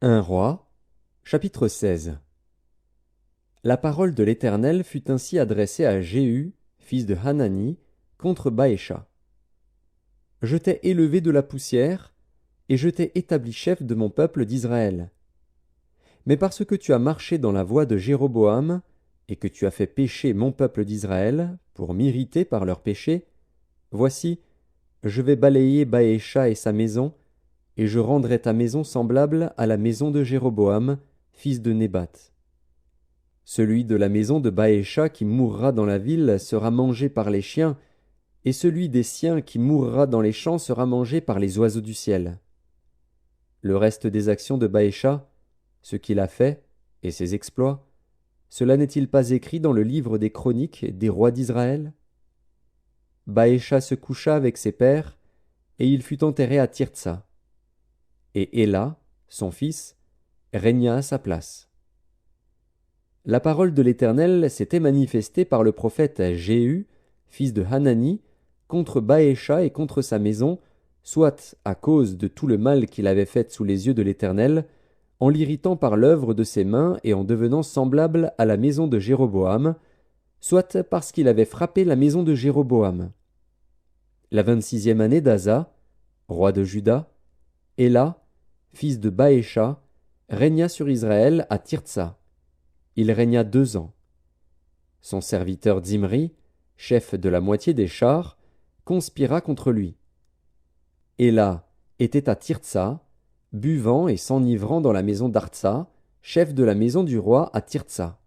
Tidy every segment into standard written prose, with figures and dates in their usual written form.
1 Roi, chapitre 16. La parole de l'Éternel fut ainsi adressée à Jéhu, fils de Hanani, contre Baécha. Je t'ai élevé de la poussière, et je t'ai établi chef de mon peuple d'Israël. Mais parce que tu as marché dans la voie de Jéroboam, et que tu as fait pécher mon peuple d'Israël, pour m'irriter par leurs péchés, voici, je vais balayer Baécha et sa maison, et je rendrai ta maison semblable à la maison de Jéroboam, fils de Nébat. Celui de la maison de Baécha qui mourra dans la ville sera mangé par les chiens, et celui des siens qui mourra dans les champs sera mangé par les oiseaux du ciel. Le reste des actions de Baécha, ce qu'il a fait, et ses exploits, cela n'est-il pas écrit dans le livre des chroniques des rois d'Israël? Baécha se coucha avec ses pères, et il fut enterré à Tirtsa. Et Éla, son fils, régna à sa place. La parole de l'Éternel s'était manifestée par le prophète Jéhu, fils de Hanani, contre Baécha et contre sa maison, soit à cause de tout le mal qu'il avait fait sous les yeux de l'Éternel, en l'irritant par l'œuvre de ses mains et en devenant semblable à la maison de Jéroboam, soit parce qu'il avait frappé la maison de Jéroboam. La 26e année d'Asa, roi de Juda, Éla, fils de Baécha, régna sur Israël à Tirtsa. Il régna 2 ans. Son serviteur Zimri, chef de la moitié des chars, conspira contre lui. Éla était à Tirtsa, buvant et s'enivrant dans la maison d'Artsa, chef de la maison du roi à Tirtsa.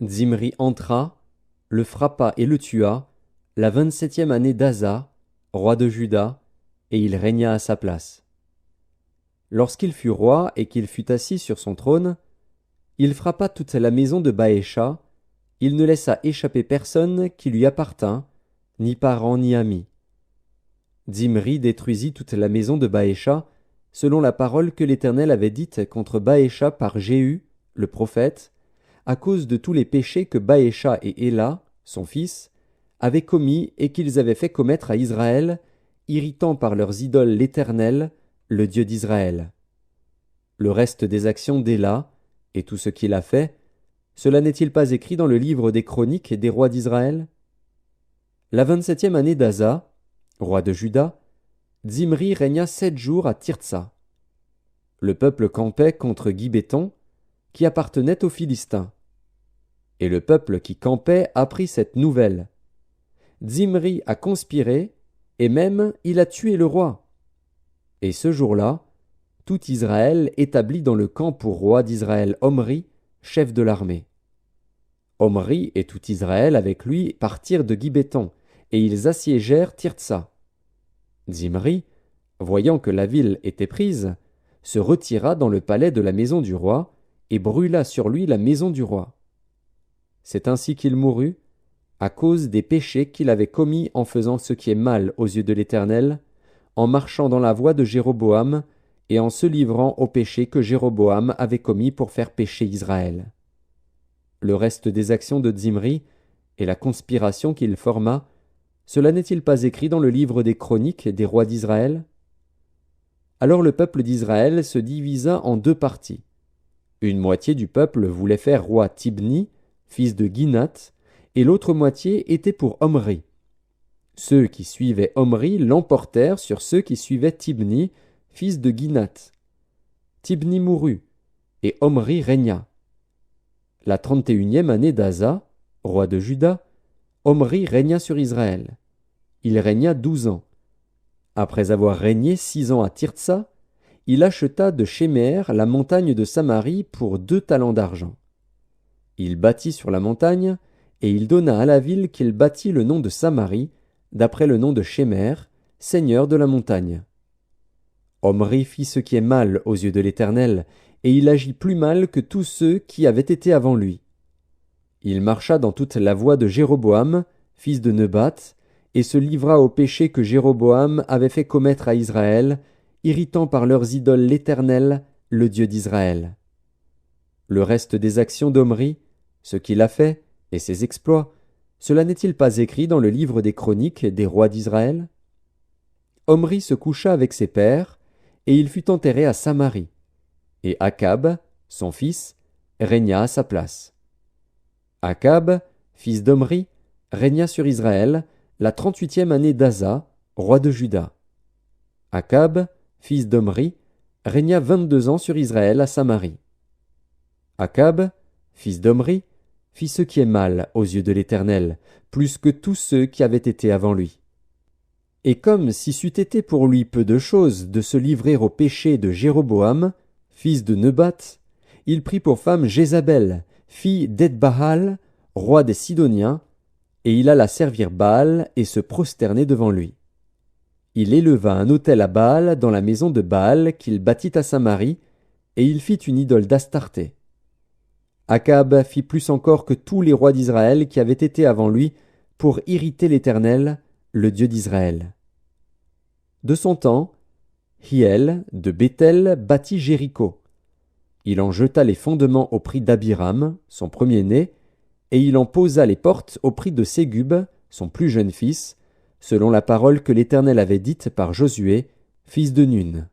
Zimri entra, le frappa et le tua, la 27e année d'Asa, roi de Juda, et il régna à sa place. Lorsqu'il fut roi et qu'il fut assis sur son trône, il frappa toute la maison de Baécha, il ne laissa échapper personne qui lui appartint, ni parent ni ami. Zimri détruisit toute la maison de Baécha, selon la parole que l'Éternel avait dite contre Baécha par Jéhu, le prophète, à cause de tous les péchés que Baécha et Éla, son fils, avaient commis et qu'ils avaient fait commettre à Israël, irritant par leurs idoles l'Éternel, le Dieu d'Israël. Le reste des actions d'Éla, et tout ce qu'il a fait, cela n'est-il pas écrit dans le livre des chroniques des rois d'Israël? La 27e année d'Asa, roi de Juda, Zimri régna 7 jours à Tirtsa. Le peuple campait contre Gibéton, qui appartenait aux Philistins. Et le peuple qui campait apprit cette nouvelle. Zimri a conspiré, et même il a tué le roi. Et ce jour-là, tout Israël établit dans le camp pour roi d'Israël Omri, chef de l'armée. Omri et tout Israël avec lui partirent de Gibéton, et ils assiégèrent Tirtsa. Zimri, voyant que la ville était prise, se retira dans le palais de la maison du roi, et brûla sur lui la maison du roi. C'est ainsi qu'il mourut, à cause des péchés qu'il avait commis en faisant ce qui est mal aux yeux de l'Éternel, en marchant dans la voie de Jéroboam, et en se livrant aux péchés que Jéroboam avait commis pour faire pécher Israël. Le reste des actions de Zimri, et la conspiration qu'il forma, cela n'est-il pas écrit dans le livre des chroniques des rois d'Israël? Alors le peuple d'Israël se divisa en 2 parties. Une moitié du peuple voulait faire roi Tibni, fils de Ginath, et l'autre moitié était pour Omri. Ceux qui suivaient Omri l'emportèrent sur ceux qui suivaient Tibni, fils de Ginath. Tibni mourut, et Omri régna. La 31e année d'Asa, roi de Juda, Omri régna sur Israël. Il régna 12 ans. Après avoir régné 6 ans à Tirtsa, il acheta de Shemer la montagne de Samarie pour 2 talents d'argent. Il bâtit sur la montagne, et il donna à la ville qu'il bâtit le nom de Samarie, d'après le nom de Shemer, seigneur de la montagne. Omri fit ce qui est mal aux yeux de l'Éternel, et il agit plus mal que tous ceux qui avaient été avant lui. Il marcha dans toute la voie de Jéroboam, fils de Nebat, et se livra au péché que Jéroboam avait fait commettre à Israël, irritant par leurs idoles l'Éternel, le Dieu d'Israël. Le reste des actions d'Omri, ce qu'il a fait, et ses exploits, cela n'est-il pas écrit dans le livre des chroniques des rois d'Israël? Omri se coucha avec ses pères, et il fut enterré à Samarie. et Akab, son fils, régna à sa place. Akab, fils d'Omri, régna sur Israël la 38e année d'Asa, roi de Juda. Akab, fils d'Omri, régna 22 ans sur Israël à Samarie. Akab, fils d'Omri, fit ce qui est mal aux yeux de l'Éternel, plus que tous ceux qui avaient été avant lui. Et comme si c'eût été pour lui peu de chose de se livrer au péché de Jéroboam, fils de Nebat, il prit pour femme Jézabel, fille d'Edbaal, roi des Sidoniens, et il alla servir Baal et se prosterner devant lui. Il éleva un autel à Baal dans la maison de Baal qu'il bâtit à Samarie, et il fit une idole d'Astarté. Akab fit plus encore que tous les rois d'Israël qui avaient été avant lui pour irriter l'Éternel, le Dieu d'Israël. De son temps, Hiel de Béthel bâtit Jéricho. Il en jeta les fondements au prix d'Abiram, son premier-né, et il en posa les portes au prix de Ségub, son plus jeune fils, selon la parole que l'Éternel avait dite par Josué, fils de Nun.